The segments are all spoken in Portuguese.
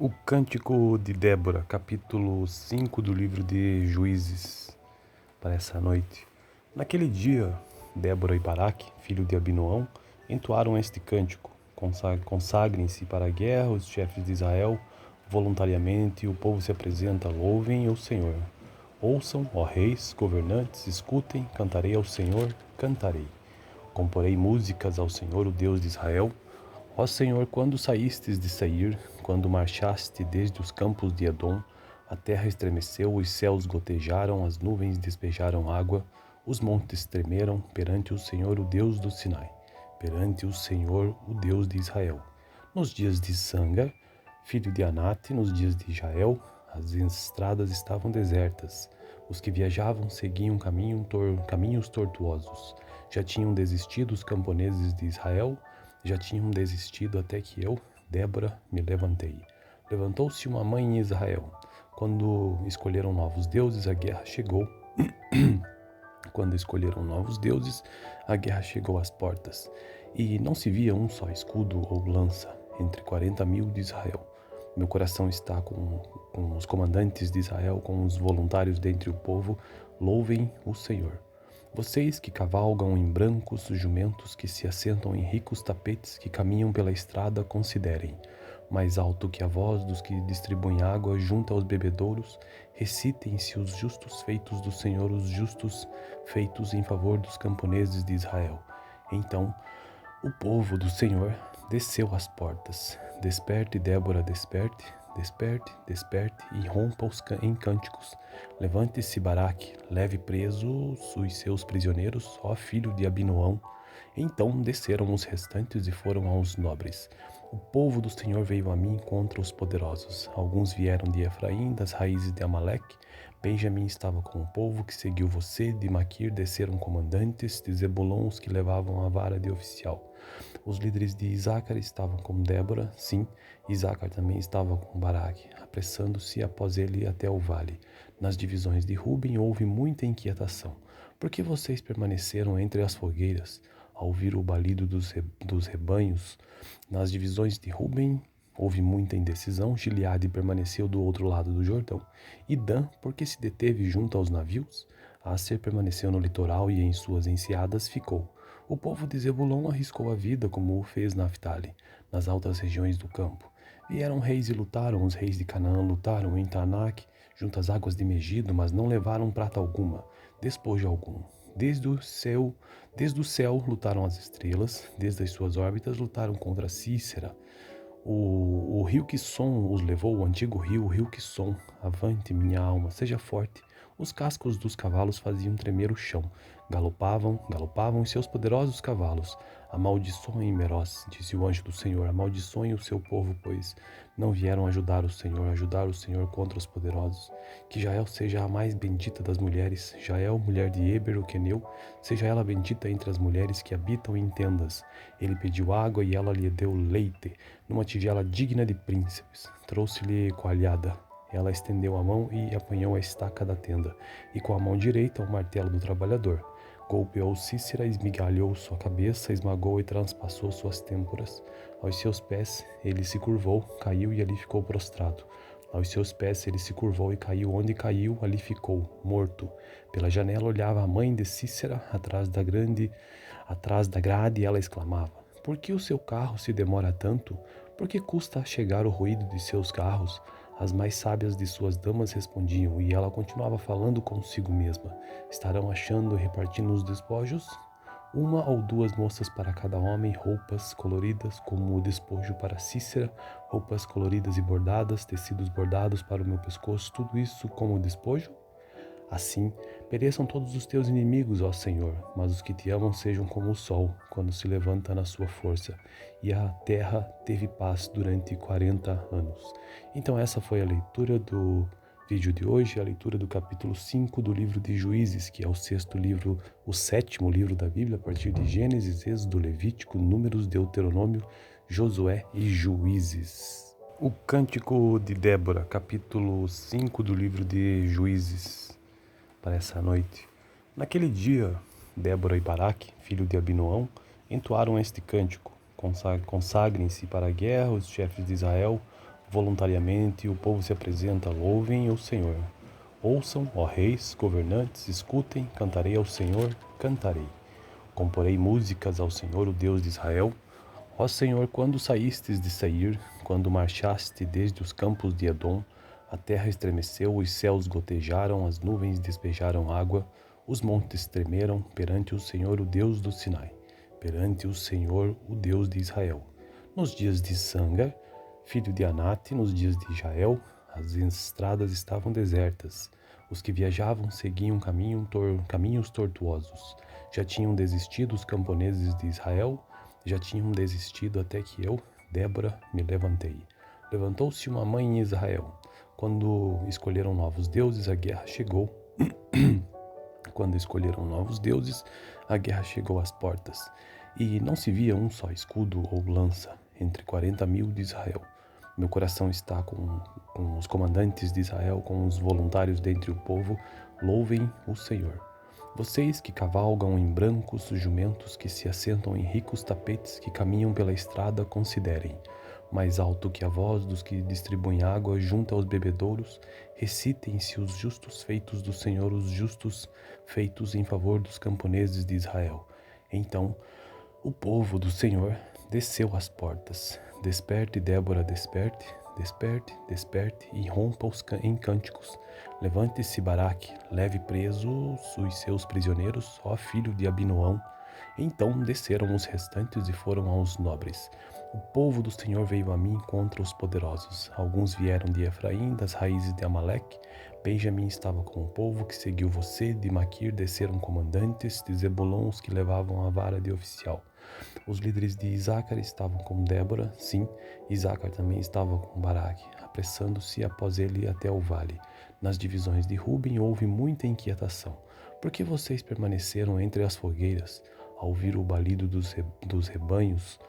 O Cântico de Débora, capítulo 5 do livro de Juízes, para essa noite. Naquele dia, Débora e Baraque, filho de Abinoão, entoaram este cântico. Consagrem-se para a guerra os chefes de Israel, voluntariamente o povo se apresenta, louvem o Senhor. Ouçam, ó reis, governantes, escutem, cantarei ao Senhor, cantarei. Comporei músicas ao Senhor, o Deus de Israel. Ó Senhor, quando saístes de Seir, quando marchaste desde os campos de Edom, a terra estremeceu, os céus gotejaram, as nuvens despejaram água, os montes tremeram perante o Senhor, o Deus do Sinai, perante o Senhor, o Deus de Israel. Nos dias de Sangar, filho de Anate, nos dias de Jael, as estradas estavam desertas. Os que viajavam seguiam caminhos tortuosos. Já tinham desistido os camponeses de Israel, já tinham desistido até que eu, Débora, me levantei. Levantou-se uma mãe em Israel. Quando escolheram novos deuses, a guerra chegou. Quando escolheram novos deuses, a guerra chegou às portas. E não se via um só escudo ou lança entre 40.000 de Israel. Meu coração está com os comandantes de Israel, com os voluntários dentre o povo. Louvem o Senhor. Vocês que cavalgam em brancos jumentos, que se assentam em ricos tapetes, que caminham pela estrada, considerem. Mais alto que a voz dos que distribuem água junto aos bebedouros, recitem-se os justos feitos do Senhor, os justos feitos em favor dos camponeses de Israel. Então, o povo do Senhor desceu às portas. Desperte, Débora, desperte, desperte, desperte e rompa em cânticos. Levante-se, Baraque, leve presos os seus prisioneiros, ó filho de Abinoão. Então desceram os restantes e foram aos nobres. O povo do Senhor veio a mim contra os poderosos. Alguns vieram de Efraim, das raízes de Amaleque. Benjamim estava com o povo que seguiu você. De Maquir desceram comandantes, de Zebulon os que levavam a vara de oficial. Os líderes de Isacar estavam com Débora, sim, Isacar também estava com Baraque, apressando-se após ele até o vale. Nas divisões de Ruben houve muita inquietação. Por que vocês permaneceram entre as fogueiras, ao ouvir o balido dos rebanhos? Nas divisões de Ruben houve muita indecisão. Gileade permaneceu do outro lado do Jordão. E Dan, porque se deteve junto aos navios? Asser permaneceu no litoral e em suas enseadas ficou. O povo de Zebulon arriscou a vida, como o fez Naftali, nas altas regiões do campo. Vieram reis e lutaram, os reis de Canaã lutaram em Taanac, junto às águas de Megido, mas não levaram prata alguma, despojo algum. Desde o céu lutaram as estrelas, desde as suas órbitas lutaram contra Cícera. O rio Quisson os levou, o antigo rio, o rio Quisson. Avante, minha alma, seja forte. Os cascos dos cavalos faziam tremer o chão. Galopavam os seus poderosos cavalos. Amaldiçoem Meroz, disse o anjo do Senhor, amaldiçoem o seu povo, pois não vieram ajudar o Senhor contra os poderosos. Que Jael seja a mais bendita das mulheres, Jael, mulher de Eber, o queneu, seja ela bendita entre as mulheres que habitam em tendas. Ele pediu água e ela lhe deu leite, numa tigela digna de príncipes. Trouxe-lhe coalhada. Ela estendeu a mão e apanhou a estaca da tenda, e com a mão direita o martelo do trabalhador. Golpeou Cícera, esmigalhou sua cabeça, esmagou e transpassou suas têmporas. Aos seus pés ele se curvou, caiu e ali ficou prostrado. Aos seus pés ele se curvou e caiu, onde caiu, ali ficou, morto. Pela janela olhava a mãe de Cícera, atrás da grade, e ela exclamava: Por que o seu carro se demora tanto? Por que custa chegar o ruído de seus carros? As mais sábias de suas damas respondiam, e ela continuava falando consigo mesma: Estarão achando e repartindo os despojos? Uma ou duas moças para cada homem, roupas coloridas como o despojo para Cícera, roupas coloridas e bordadas, tecidos bordados para o meu pescoço, tudo isso como o despojo? Assim, pereçam todos os teus inimigos, ó Senhor, mas os que te amam sejam como o sol, quando se levanta na sua força. E a terra teve paz durante 40 anos. Então essa foi a leitura do vídeo de hoje, a leitura do capítulo 5 do livro de Juízes, que é o sétimo livro da Bíblia, a partir de Gênesis, Êxodo, Levítico, Números, Deuteronômio, Josué e Juízes. O Cântico de Débora, capítulo 5 do livro de Juízes, para essa noite. Naquele dia, Débora e Baraque, filho de Abinoão, entoaram este cântico. Consagrem-se para a guerra os chefes de Israel, Voluntariamente o povo se apresenta, louvem o Senhor. Ouçam, ó reis, governantes, escutem, cantarei ao Senhor, cantarei. Comporei músicas ao Senhor, o Deus de Israel. Ó Senhor, quando saístes de Seir, quando marchaste desde os campos de Edom, a terra estremeceu, os céus gotejaram, as nuvens despejaram água, os montes tremeram perante o Senhor, o Deus do Sinai, perante o Senhor, o Deus de Israel. Nos dias de Sangar, filho de Anate, nos dias de Jael, as estradas estavam desertas. Os que viajavam seguiam caminhos tortuosos. Já tinham desistido os camponeses de Israel, já tinham desistido até que eu, Débora, me levantei. Levantou-se uma mãe em Israel. Quando escolheram novos deuses, a guerra chegou. Quando escolheram novos deuses, a guerra chegou às portas. E não se via um só escudo ou lança entre 40.000 de Israel. Meu coração está com os comandantes de Israel, com os voluntários dentre o povo. Louvem o Senhor. Vocês que cavalgam em brancos jumentos, que se assentam em ricos tapetes, que caminham pela estrada, considerem. Mais alto que a voz dos que distribuem água junto aos bebedouros, recitem-se os justos feitos do Senhor, os justos feitos em favor dos camponeses de Israel. Então o povo do Senhor desceu às portas. Desperte, Débora, desperte, desperte, desperte, e rompa em cânticos. Levante-se, Baraque, leve presos os seus prisioneiros, ó filho de Abinoão. Então desceram os restantes e foram aos nobres. O povo do Senhor veio a mim contra os poderosos. Alguns vieram de Efraim, das raízes de Amaleque. Benjamim estava com o povo que seguiu você. De Maquir desceram comandantes, de Zebulon os que levavam a vara de oficial. Os líderes de Isacar estavam com Débora, sim, Isacar também estava com Baraque, apressando-se após ele até o vale. Nas divisões de Ruben houve muita inquietação. Por que vocês permaneceram entre as fogueiras, ao ouvir o balido dos rebanhos?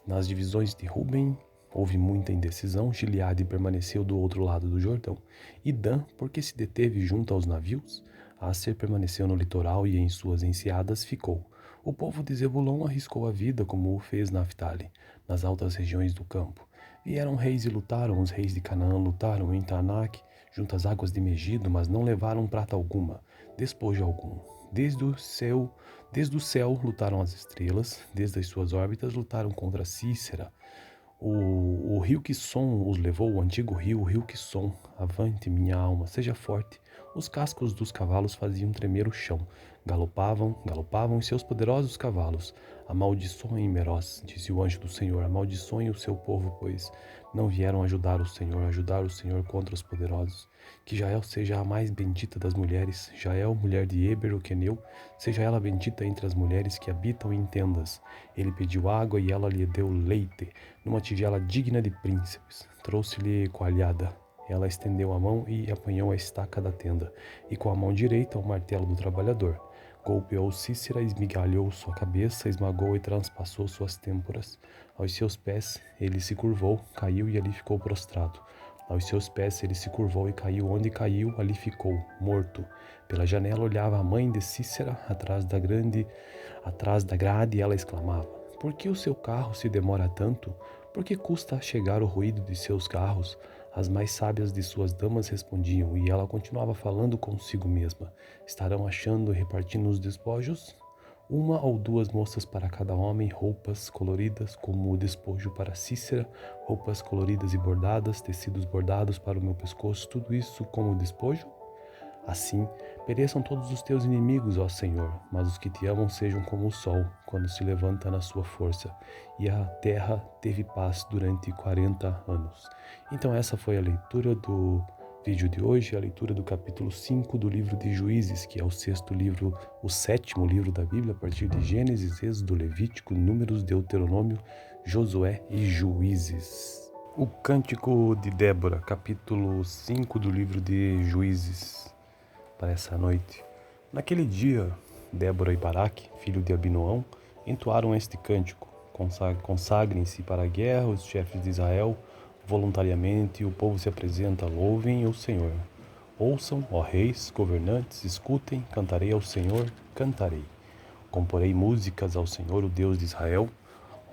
Nas divisões de Ruben houve muita indecisão. Gileade permaneceu do outro lado do Jordão. E Dan, porque se deteve junto aos navios? Aser permaneceu no litoral e em suas enseadas ficou. O povo de Zebulon arriscou a vida, como o fez Naftali, nas altas regiões do campo. Vieram reis e lutaram, os reis de Canaã lutaram em Taanac, junto às águas de Megido, mas não levaram prata alguma, despojo algum. Desde o céu lutaram as estrelas, desde as suas órbitas lutaram contra Cícera. O rio Quisson os levou, o antigo rio, o rio Quisson. Avante, minha alma, seja forte. Os cascos dos cavalos faziam tremer o chão. Galopavam os seus poderosos cavalos. Amaldiçoem Meroz, disse o anjo do Senhor, amaldiçoem o seu povo, pois não vieram ajudar o Senhor contra os poderosos. Que Jael seja a mais bendita das mulheres, Jael, mulher de Eber, o queneu, seja ela bendita entre as mulheres que habitam em tendas. Ele pediu água e ela lhe deu leite, numa tigela digna de príncipes. Trouxe-lhe coalhada. Ela estendeu a mão e apanhou a estaca da tenda, e com a mão direita o martelo do trabalhador. Golpeou Cícera, esmigalhou sua cabeça, esmagou e transpassou suas têmporas. Aos seus pés ele se curvou, caiu e ali ficou prostrado. Aos seus pés ele se curvou e caiu, onde caiu, ali ficou, morto. Pela janela olhava a mãe de Cícera, atrás da grade, e ela exclamava: por que o seu carro se demora tanto? Por que custa chegar o ruído de seus carros? As mais sábias de suas damas respondiam, e ela continuava falando consigo mesma: estarão achando e repartindo os despojos? Uma ou duas moças para cada homem, roupas coloridas como o despojo para Cícera, roupas coloridas e bordadas, tecidos bordados para o meu pescoço, tudo isso como despojo? Assim, pereçam todos os teus inimigos, ó Senhor, mas os que te amam sejam como o sol, quando se levanta na sua força. E a terra teve paz durante 40 anos. Então essa foi a leitura do vídeo de hoje, a leitura do capítulo 5 do livro de Juízes, que é o sétimo livro da Bíblia, a partir de Gênesis, Êxodo, Levítico, Números, Deuteronômio, Josué e Juízes. O Cântico de Débora, capítulo 5 do livro de Juízes, para essa noite. Naquele dia, Débora e Baraque, filho de Abinoão, entoaram este cântico: consagrem-se para a guerra os chefes de Israel, voluntariamente o povo se apresenta, louvem o Senhor. Ouçam, ó reis, governantes, escutem, cantarei ao Senhor, cantarei. Comporei músicas ao Senhor, o Deus de Israel.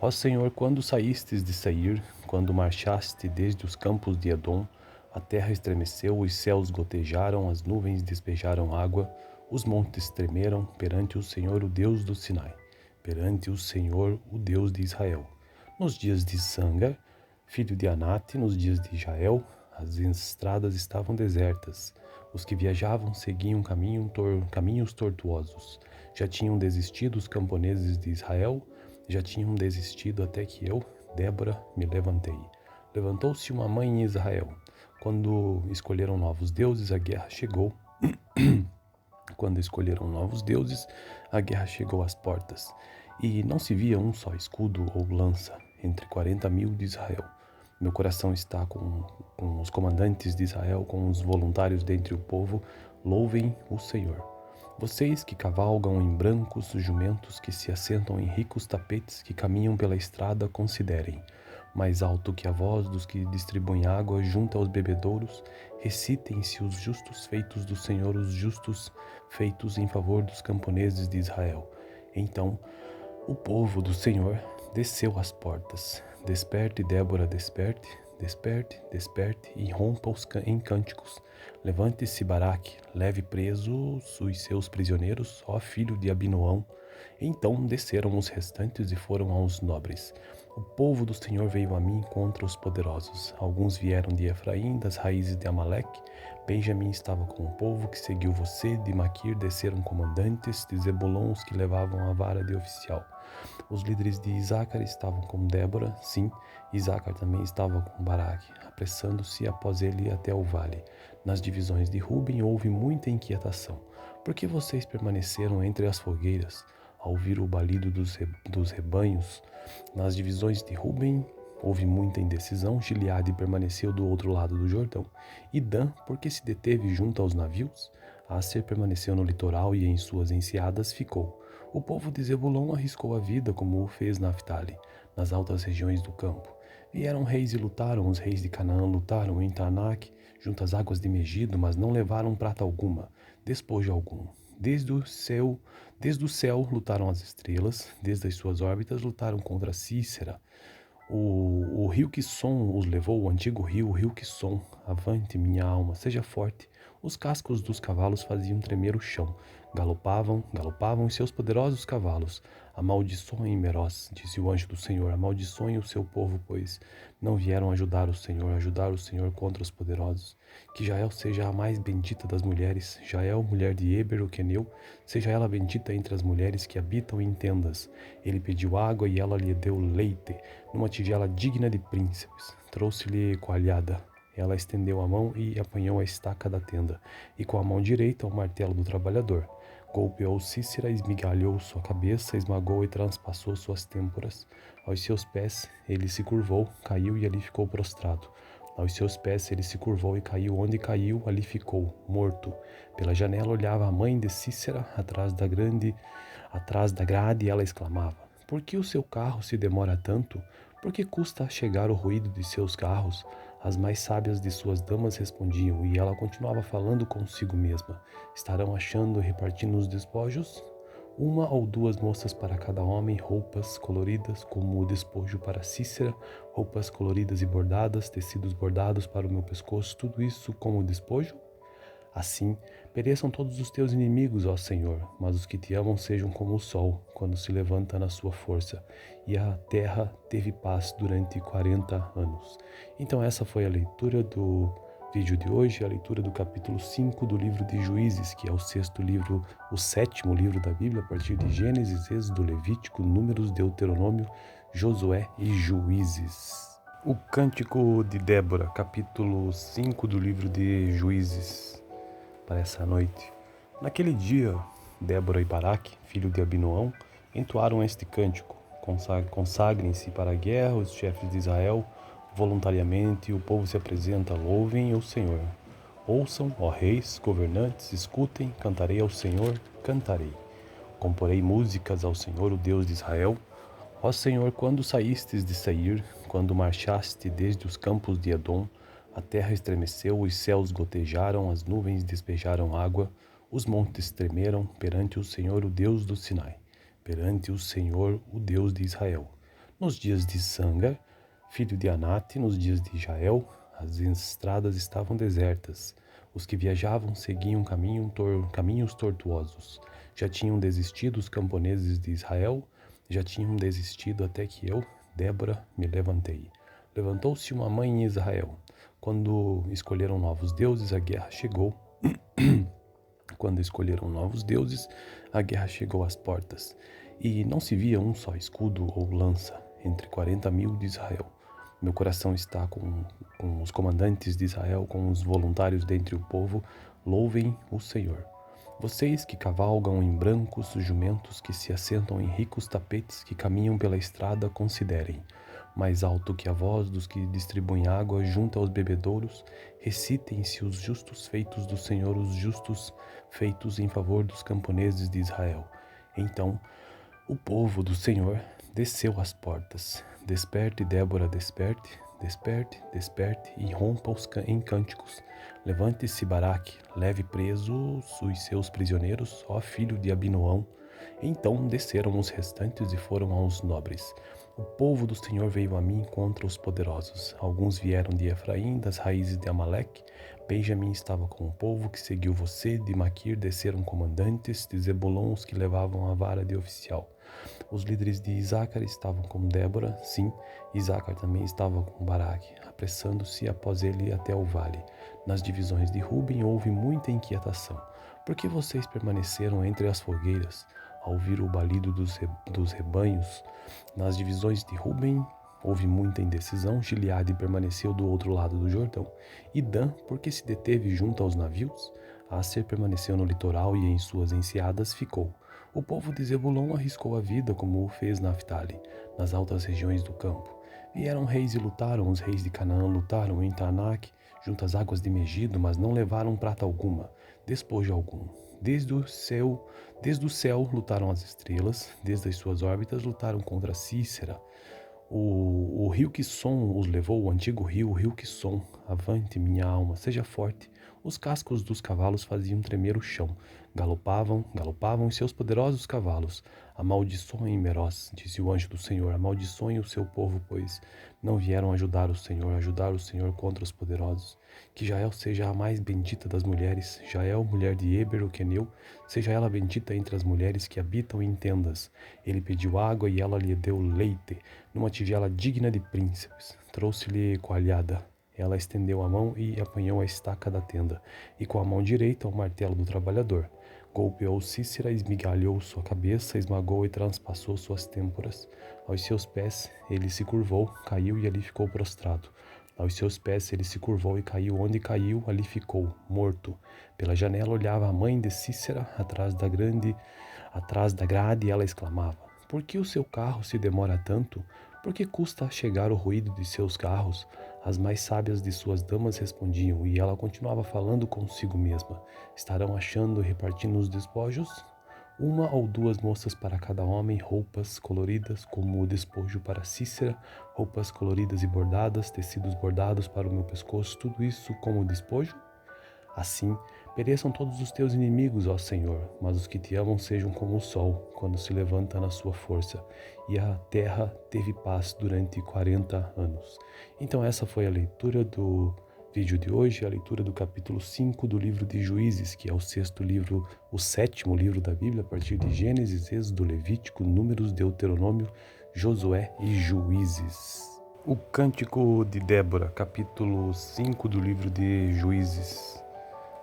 Ó Senhor, quando saístes de Seir, quando marchaste desde os campos de Edom, a terra estremeceu, os céus gotejaram, as nuvens despejaram água, os montes tremeram perante o Senhor, o Deus do Sinai, perante o Senhor, o Deus de Israel. Nos dias de Sangar, filho de Anate, nos dias de Jael, as estradas estavam desertas. Os que viajavam seguiam caminhos tortuosos. Já tinham desistido os camponeses de Israel, já tinham desistido até que eu, Débora, me levantei. Levantou-se uma mãe em Israel. Quando escolheram novos deuses, a guerra chegou. Quando escolheram novos deuses, a guerra chegou às portas. E não se via um só escudo ou lança entre 40.000 de Israel. Meu coração está com os comandantes de Israel, com os voluntários dentre o povo. Louvem o Senhor. Vocês que cavalgam em brancos jumentos, que se assentam em ricos tapetes, que caminham pela estrada, considerem. Mais alto que a voz dos que distribuem água junto aos bebedouros, recitem-se os justos feitos do Senhor, os justos feitos em favor dos camponeses de Israel. Então o povo do Senhor desceu às portas. Desperte, Débora, desperte, desperte, desperte, e rompa em cânticos. Levante-se, Baraque, leve presos os seus prisioneiros, ó filho de Abinoão. Então desceram os restantes e foram aos nobres. O povo do Senhor veio a mim contra os poderosos. Alguns vieram de Efraim, das raízes de Amaleque. Benjamim estava com o povo que seguiu você. De Maquir desceram comandantes, de Zebulon os que levavam a vara de oficial. Os líderes de Isacar estavam com Débora, sim, Isacar também estava com Baraque, apressando-se após ele até o vale. Nas divisões de Ruben houve muita inquietação. Por que vocês permaneceram entre as fogueiras, ao ouvir o balido dos rebanhos? Nas divisões de Ruben houve muita indecisão. Gileade permaneceu do outro lado do Jordão. E Dan, porque se deteve junto aos navios? Asser permaneceu no litoral e em suas enseadas ficou. O povo de Zebulon arriscou a vida, como o fez Naftali, nas altas regiões do campo. Vieram reis e lutaram, os reis de Canaã lutaram em Taanac, junto às águas de Megido, mas não levaram prata alguma, despojo algum. Desde o céu lutaram as estrelas, desde as suas órbitas lutaram contra Cícera. O rio Quisson os levou, o antigo rio, o rio Quisson. Avante, minha alma, seja forte. Os cascos dos cavalos faziam tremer o chão. Galopavam os seus poderosos cavalos. Amaldiçoem Meroz, disse o anjo do Senhor, amaldiçoem o seu povo, pois não vieram ajudar o Senhor contra os poderosos. Que Jael seja a mais bendita das mulheres, Jael, mulher de Eber, o queneu, seja ela bendita entre as mulheres que habitam em tendas. Ele pediu água e ela lhe deu leite, numa tigela digna de príncipes. Trouxe-lhe coalhada. Ela estendeu a mão e apanhou a estaca da tenda, e com a mão direita o martelo do trabalhador. Golpeou Cícera, esmigalhou sua cabeça, esmagou e transpassou suas têmporas. Aos seus pés ele se curvou, caiu e ali ficou prostrado. Aos seus pés ele se curvou e caiu, onde caiu, ali ficou, morto. Pela janela olhava a mãe de Cícera, atrás da grade, e ela exclamava: Por que o seu carro se demora tanto? Por que custa chegar o ruído de seus carros? As mais sábias de suas damas respondiam, e ela continuava falando consigo mesma: Estarão achando e repartindo os despojos? Uma ou duas moças para cada homem, roupas coloridas como o despojo para Cícera, roupas coloridas e bordadas, tecidos bordados para o meu pescoço, tudo isso como despojo? Assim, pereçam todos os teus inimigos, ó Senhor, mas os que te amam sejam como o sol, quando se levanta na sua força. E a terra teve paz durante 40 anos. Então essa foi a leitura do vídeo de hoje, a leitura do capítulo 5 do livro de Juízes, que é o sétimo livro da Bíblia, a partir de Gênesis, Êxodo, Levítico, Números, Deuteronômio, Josué e Juízes. O Cântico de Débora, capítulo 5 do livro de Juízes, para essa noite. Naquele dia, Débora e Baraque, filho de Abinoão, entoaram este cântico: Consagrem-se para a guerra os chefes de Israel, voluntariamente o povo se apresenta, louvem o Senhor. Ouçam, ó reis, governantes, escutem, cantarei ao Senhor, cantarei. Comporei músicas ao Senhor, o Deus de Israel. Ó Senhor, quando saístes de Seir, quando marchaste desde os campos de Edom, a terra estremeceu, os céus gotejaram, as nuvens despejaram água, os montes tremeram perante o Senhor, o Deus do Sinai, perante o Senhor, o Deus de Israel. Nos dias de Sangar, filho de Anate, nos dias de Jael, as estradas estavam desertas. Os que viajavam seguiam caminhos tortuosos. Já tinham desistido os camponeses de Israel, já tinham desistido até que eu, Débora, me levantei. Levantou-se uma mãe em Israel. Quando escolheram novos deuses, a guerra chegou. Quando escolheram novos deuses, a guerra chegou às portas. E não se via um só escudo ou lança entre 40.000 de Israel. Meu coração está com os comandantes de Israel, com os voluntários dentre o povo. Louvem o Senhor. Vocês que cavalgam em brancos jumentos, que se assentam em ricos tapetes, que caminham pela estrada, considerem. Mais alto que a voz dos que distribuem água junto aos bebedouros, recitem-se os justos feitos do Senhor, os justos feitos em favor dos camponeses de Israel. Então, o povo do Senhor desceu às portas. Desperte, Débora, desperte, desperte, desperte, e rompa em cânticos. Levante-se, Baraque, leve presos os seus prisioneiros, ó filho de Abinoão. Então desceram os restantes e foram aos nobres. O povo do Senhor veio a mim contra os poderosos. Alguns vieram de Efraim, das raízes de Amaleque. Benjamim estava com o povo que seguiu você. De Maquir desceram comandantes, de Zebulon os que levavam a vara de oficial. Os líderes de Isacar estavam com Débora, sim, Isacar também estava com Baraque, apressando-se após ele até o vale. Nas divisões de Ruben houve muita inquietação. Por que vocês permaneceram entre as fogueiras, ao ouvir o balido dos rebanhos? Nas divisões de Ruben houve muita indecisão. Gileade permaneceu do outro lado do Jordão. E Dan, porque se deteve junto aos navios? Aser permaneceu no litoral e em suas enseadas ficou. O povo de Zebulon arriscou a vida, como o fez Naftali, nas altas regiões do campo. Vieram reis e lutaram, os reis de Canaã lutaram em Taanac, junto às águas de Megido, mas não levaram prata alguma, despojo algum. Desde o céu lutaram as estrelas, desde as suas órbitas lutaram contra Cícera. O rio Quisson os levou, o antigo rio, o rio Quisson. Avante, minha alma, seja forte. Os cascos dos cavalos faziam tremer o chão. Galopavam os seus poderosos cavalos. Amaldiçoem Meroz, disse o anjo do Senhor, amaldiçoem o seu povo, pois não vieram ajudar o Senhor contra os poderosos. Que Jael seja a mais bendita das mulheres, Jael, mulher de Eber, o queneu, seja ela bendita entre as mulheres que habitam em tendas. Ele pediu água e ela lhe deu leite, numa tigela digna de príncipes. Trouxe-lhe coalhada. Ela estendeu a mão e apanhou a estaca da tenda, e com a mão direita o martelo do trabalhador. Golpeou Cícera, esmigalhou sua cabeça, esmagou e transpassou suas têmporas. Aos seus pés ele se curvou, caiu e ali ficou prostrado. Aos seus pés ele se curvou e caiu, onde caiu, ali ficou, morto. Pela janela olhava a mãe de Cícera, atrás da grade, e ela exclamava: Por que o seu carro se demora tanto? Por que custa chegar o ruído de seus carros? As mais sábias de suas damas respondiam, e ela continuava falando consigo mesma. Estarão achando e repartindo os despojos? Uma ou duas moças para cada homem, roupas coloridas como o despojo para Cícera, roupas coloridas e bordadas, tecidos bordados para o meu pescoço, tudo isso como despojo? Assim, pereçam todos os teus inimigos, ó Senhor, mas os que te amam sejam como o sol, quando se levanta na sua força. E a terra teve paz durante 40 anos. Então essa foi a leitura do vídeo de hoje, a leitura do capítulo 5 do livro de Juízes, que é o sétimo livro da Bíblia, a partir de Gênesis, Êxodo, Levítico, Números, Deuteronômio, Josué e Juízes. O Cântico de Débora, capítulo 5 do livro de Juízes,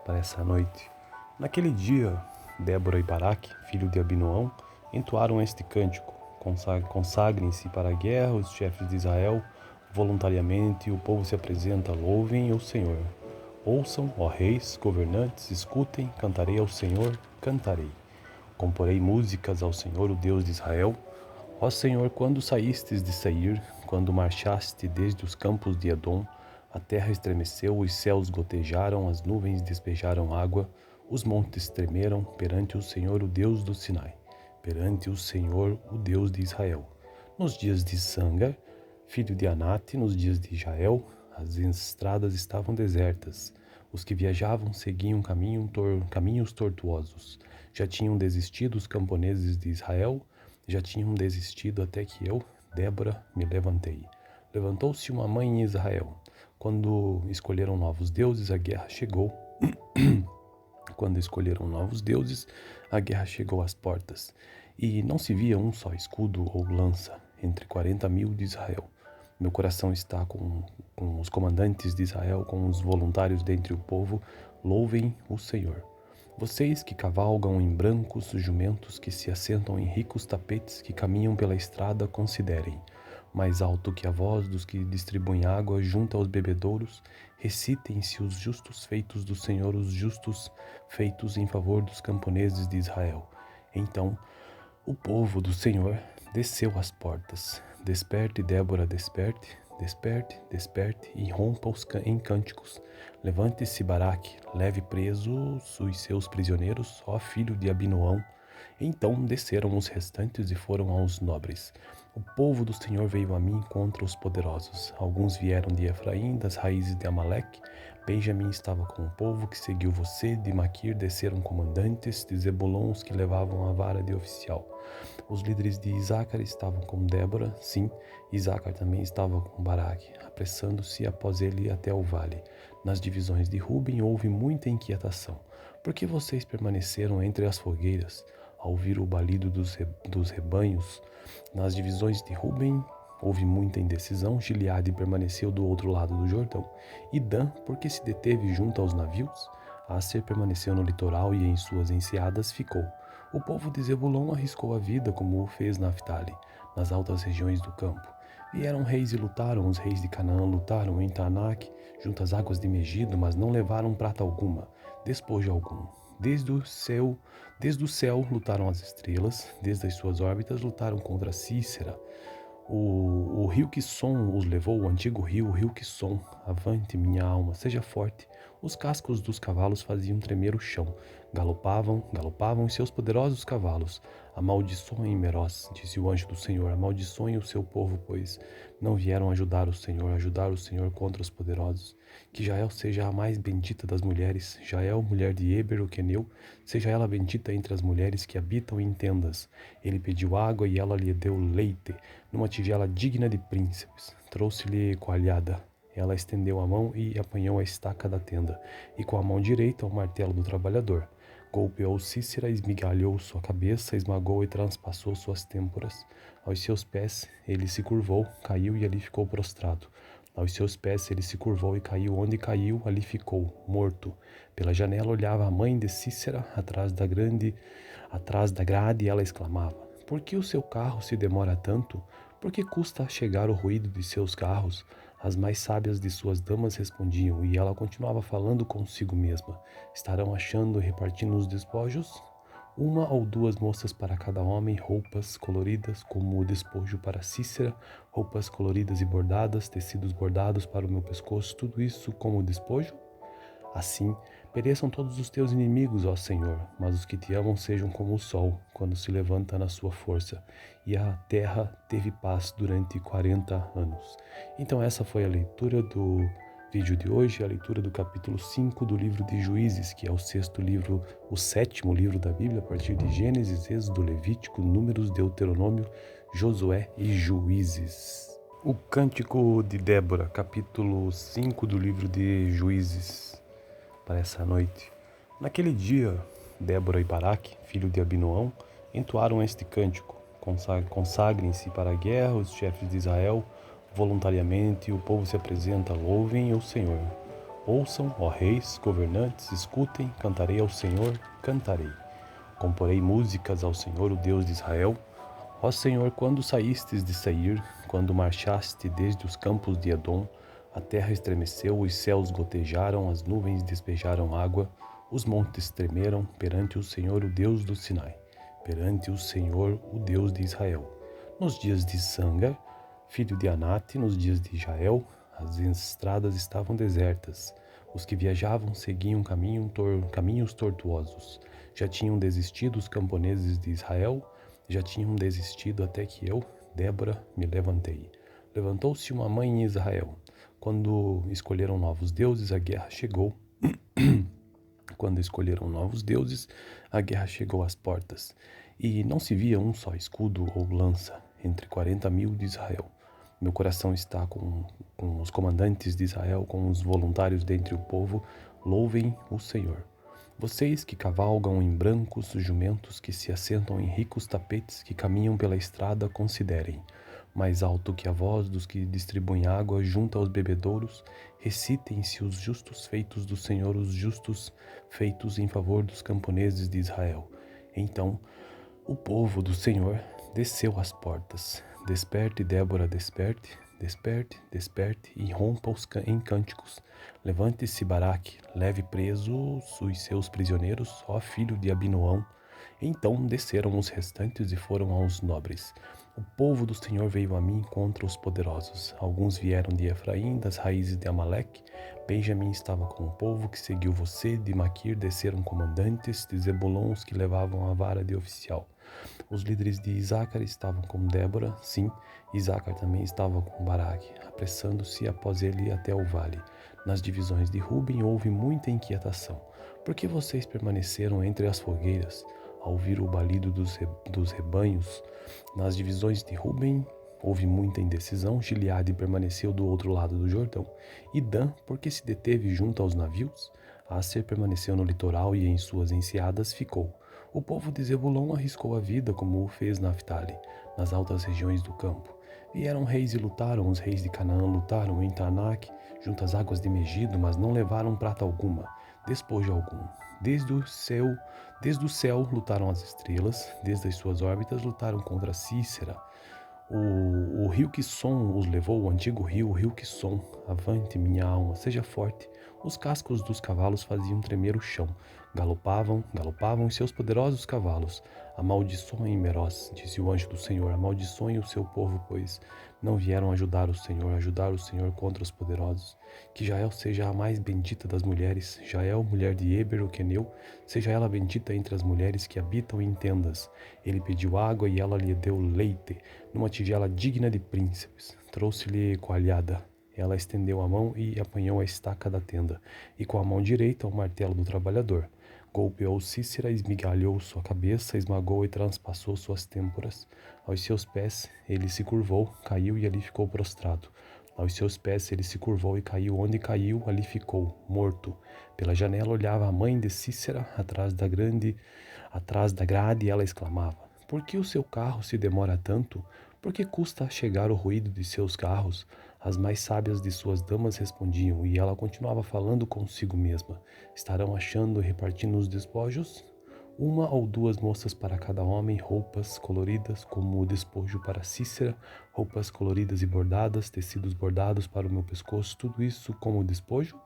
para essa noite. Naquele dia, Débora e Baraque, filho de Abinoão, entoaram este cântico: Consagrem-se para a guerra os chefes de Israel, voluntariamente o povo se apresenta, louvem o Senhor. Ouçam, ó reis, governantes, escutem, cantarei ao Senhor, cantarei. Comporei músicas ao Senhor, o Deus de Israel. Ó Senhor, quando saístes de Seir, quando marchaste desde os campos de Edom, a terra estremeceu, os céus gotejaram, as nuvens despejaram água, os montes tremeram perante o Senhor, o Deus do Sinai, perante o Senhor, o Deus de Israel. Nos dias de Sangar, filho de Anate, nos dias de Jael, as estradas estavam desertas. Os que viajavam seguiam caminhos tortuosos. Já tinham desistido os camponeses de Israel, já tinham desistido até que eu, Débora, me levantei. Levantou-se uma mãe em Israel. Quando escolheram novos deuses, a guerra chegou. Quando escolheram novos deuses, a guerra chegou às portas. E não se via um só escudo ou lança entre 40.000 de Israel. Meu coração está com os comandantes de Israel, com os voluntários dentre o povo. Louvem o Senhor. Vocês que cavalgam em brancos jumentos, que se assentam em ricos tapetes, que caminham pela estrada, considerem. Mais alto que a voz dos que distribuem água junto aos bebedouros, recitem-se os justos feitos do Senhor, os justos feitos em favor dos camponeses de Israel. Então o povo do Senhor desceu às portas. Desperte, Débora, desperte, desperte, desperte, e rompa em cânticos. Levante-se, Baraque, leve presos os seus prisioneiros, ó filho de Abinoão. Então desceram os restantes e foram aos nobres. O povo do Senhor veio a mim contra os poderosos. Alguns vieram de Efraim, das raízes de Amaleque. Benjamim estava com o povo que seguiu você. De Maquir desceram comandantes, de Zebulon os que levavam a vara de oficial. Os líderes de Isacar estavam com Débora. Sim, Isacar também estava com Baraque, apressando-se após ele até o vale. Nas divisões de Ruben houve muita inquietação. Por que vocês permaneceram entre as fogueiras? Ao ouvir o balido dos rebanhos, nas divisões de Ruben houve muita indecisão. Gileade permaneceu do outro lado do Jordão. E Dan, porque se deteve junto aos navios? Aser permaneceu no litoral e em suas enseadas ficou. O povo de Zebulon arriscou a vida, como o fez Naftali, nas altas regiões do campo. Vieram reis e lutaram, os reis de Canaã lutaram em Taanac, junto às águas de Megido, mas não levaram prata alguma, despojo algum. Desde o céu lutaram as estrelas, desde as suas órbitas lutaram contra Cícera. O rio Quisson os levou, o antigo rio, o rio Quisson. Avante, minha alma, seja forte. Os cascos dos cavalos faziam tremer o chão. Galopavam os seus poderosos cavalos. Amaldiçoem Meroz, disse o anjo do Senhor, amaldiçoem o seu povo, pois não vieram ajudar o Senhor contra os poderosos. Que Jael seja a mais bendita das mulheres, Jael, mulher de Eber, o queneu, seja ela bendita entre as mulheres que habitam em tendas. Ele pediu água e ela lhe deu leite, numa tigela digna de príncipes. Trouxe-lhe coalhada. Ela estendeu a mão e apanhou a estaca da tenda, e com a mão direita o martelo do trabalhador. Golpeou Cícera, esmigalhou sua cabeça, esmagou e transpassou suas têmporas. Aos seus pés ele se curvou, caiu e ali ficou prostrado. Aos seus pés ele se curvou e caiu, onde caiu, ali ficou, morto. Pela janela olhava a mãe de Cícera, atrás da grade, e ela exclamava: Por que o seu carro se demora tanto? Por que custa a chegar o ruído de seus carros? As mais sábias de suas damas respondiam, e ela continuava falando consigo mesma: Estarão achando e repartindo os despojos? Uma ou duas moças para cada homem, roupas coloridas como o despojo para Cícera, roupas coloridas e bordadas, tecidos bordados para o meu pescoço, tudo isso como despojo? Assim, pereçam todos os teus inimigos, ó Senhor, mas os que te amam sejam como o sol, quando se levanta na sua força. E a terra teve paz durante 40 anos. Então essa foi a leitura do vídeo de hoje, a leitura do capítulo 5 do livro de Juízes, que é o sexto livro, o sétimo livro da Bíblia, a partir de Gênesis, Êxodo, Levítico, Números, Deuteronômio, Josué e Juízes. O Cântico de Débora, capítulo 5 do livro de Juízes, para essa noite. Naquele dia, Débora e Baraque, filho de Abinoão, entoaram este cântico: Consagrem-se para a guerra os chefes de Israel, voluntariamente o povo se apresenta, louvem o Senhor. Ouçam, ó reis, governantes, escutem, cantarei ao Senhor, cantarei. Comporei músicas ao Senhor, o Deus de Israel. Ó Senhor, quando saístes de Seir, quando marchaste desde os campos de Edom, a terra estremeceu, os céus gotejaram, as nuvens despejaram água, os montes tremeram perante o Senhor, o Deus do Sinai, perante o Senhor, o Deus de Israel. Nos dias de Sangar, filho de Anate, nos dias de Jael, as estradas estavam desertas. Os que viajavam seguiam caminhos tortuosos. Já tinham desistido os camponeses de Israel, já tinham desistido até que eu, Débora, me levantei. Levantou-se uma mãe em Israel. Quando escolheram novos deuses, a guerra chegou. Quando escolheram novos deuses, a guerra chegou às portas. E não se via um só escudo ou lança entre 40.000 de Israel. Meu coração está com os comandantes de Israel, com os voluntários dentre o povo. Louvem o Senhor. Vocês que cavalgam em brancos jumentos, que se assentam em ricos tapetes, que caminham pela estrada, considerem. Mais alto que a voz dos que distribuem água junto aos bebedouros, recitem-se os justos feitos do Senhor, os justos feitos em favor dos camponeses de Israel. Então o povo do Senhor desceu às portas. Desperte, Débora, desperte, desperte, desperte, e rompa em cânticos. Levante-se, Baraque, leve presos os seus prisioneiros, ó filho de Abinoão. Então desceram os restantes e foram aos nobres. O povo do Senhor veio a mim contra os poderosos. Alguns vieram de Efraim, das raízes de Amaleque. Benjamim estava com o povo que seguiu você. De Maquir desceram comandantes, de Zebulon os que levavam a vara de oficial. Os líderes de Isacar estavam com Débora, sim, Isacar também estava com Baraque, apressando-se após ele até o vale. Nas divisões de Ruben houve muita inquietação. Por que vocês permaneceram entre as fogueiras, ao ouvir o balido dos rebanhos? Nas divisões de Ruben houve muita indecisão. Gileade permaneceu do outro lado do Jordão. E Dan, porque se deteve junto aos navios? Aser permaneceu no litoral e em suas enseadas ficou. O povo de Zebulon arriscou a vida, como o fez Naftali, nas altas regiões do campo. Vieram reis e lutaram, os reis de Canaã lutaram em Taanac, junto às águas de Megido, mas não levaram prata alguma, despojo algum. Desde o céu lutaram as estrelas, desde as suas órbitas lutaram contra Cícera. O rio Quisson os levou, o antigo rio, o rio Quisson. Avante, minha alma, seja forte. Os cascos dos cavalos faziam tremer o chão. Galopavam, galopavam os seus poderosos cavalos. Amaldiçoem Meroz, disse o anjo do Senhor, amaldiçoem o seu povo, pois não vieram ajudar o Senhor contra os poderosos. Que Jael seja a mais bendita das mulheres, Jael, mulher de Eber, o queneu, seja ela bendita entre as mulheres que habitam em tendas. Ele pediu água e ela lhe deu leite, numa tigela digna de príncipes. Trouxe-lhe coalhada. Ela estendeu a mão e apanhou a estaca da tenda, e com a mão direita o martelo do trabalhador. Golpeou Cícera, esmigalhou sua cabeça, esmagou e transpassou suas têmporas. Aos seus pés ele se curvou, caiu e ali ficou prostrado. Aos seus pés ele se curvou e caiu, onde caiu, ali ficou, morto. Pela janela olhava a mãe de Cícera, atrás da grade, e ela exclamava: Por que o seu carro se demora tanto? Por que custa a chegar o ruído de seus carros? As mais sábias de suas damas respondiam, e ela continuava falando consigo mesma: Estarão achando e repartindo os despojos? Uma ou duas moças para cada homem, roupas coloridas como o despojo para Cícera, roupas coloridas e bordadas, tecidos bordados para o meu pescoço, tudo isso como despojo?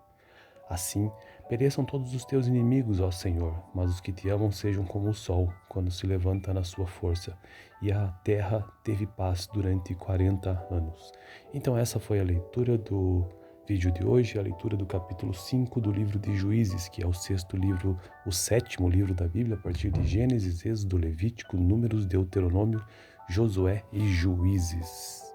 Assim, pereçam todos os teus inimigos, ó Senhor, mas os que te amam sejam como o sol, quando se levanta na sua força. E a terra teve paz durante 40 anos. Então essa foi a leitura do vídeo de hoje, a leitura do capítulo 5 do livro de Juízes, que é o sexto livro, o sétimo livro da Bíblia, a partir de Gênesis, Êxodo, Levítico, Números, Deuteronômio, Josué e Juízes.